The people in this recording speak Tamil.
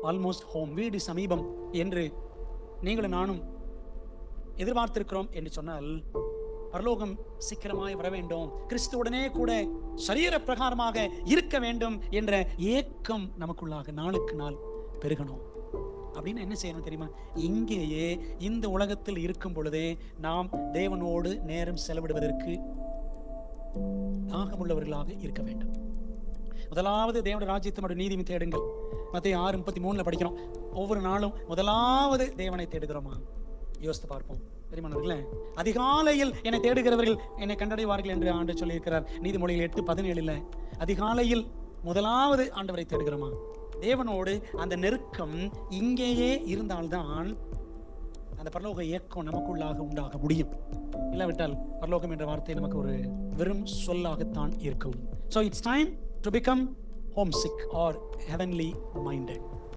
ஆல்மோஸ்ட் ஹோம், வீடு சமீபம் என்று நீங்களும் நானும் எதிர்பார்த்திருக்கிறோம் என்று சொன்னால், பரலோகம் சீக்கிரமாய் வர வேண்டும், கிறிஸ்துவுடனே கூட சரீர பிரகாரமாக இருக்க வேண்டும் என்ற ஏக்கம் நமக்குள்ளாக நாளுக்கு நாள் பெருகணும். அப்படின்னு என்ன செய்யணும் தெரியுமா? இங்கேயே இந்த உலகத்தில் இருக்கும் பொழுதே நாம் தேவனோடு நேரம் செலவிடுவதற்கு தாகமுள்ளவர்களாக இருக்க வேண்டும். முதலாவது தேவனுடைய ராஜ்யத்தை நீதியை தேடுங்கள். மத்தேயு 6:33 படிக்கிறோம். ஒவ்வொரு நாளும் முதலாவது தேவனை தேடுகிறோமா? யோசித்து பார்ப்போம். பெரியமானவர்களே, அதிகாலையில் என்னை தேடுகிறவர்கள் என்னை கண்டடைவார்கள் என்று ஆண்டவர் சொல்லியிருக்கிறார். நீதிமொழிகள் 8:17. அதிகாலையில் முதலாவது ஆண்டவரை தேடுகிறோமா? தேவனோடு அந்த நெருக்கம் இங்கேயே இருந்தால்தான் அந்த பரலோக ஏக்கம் நமக்குள்ளாக உண்டாக முடியும். இல்லாவிட்டால் பரலோகம் என்ற வார்த்தை நமக்கு ஒரு வெறும் சொல்லாகத்தான் இருக்கும். So it's time to become homesick or heavenly minded.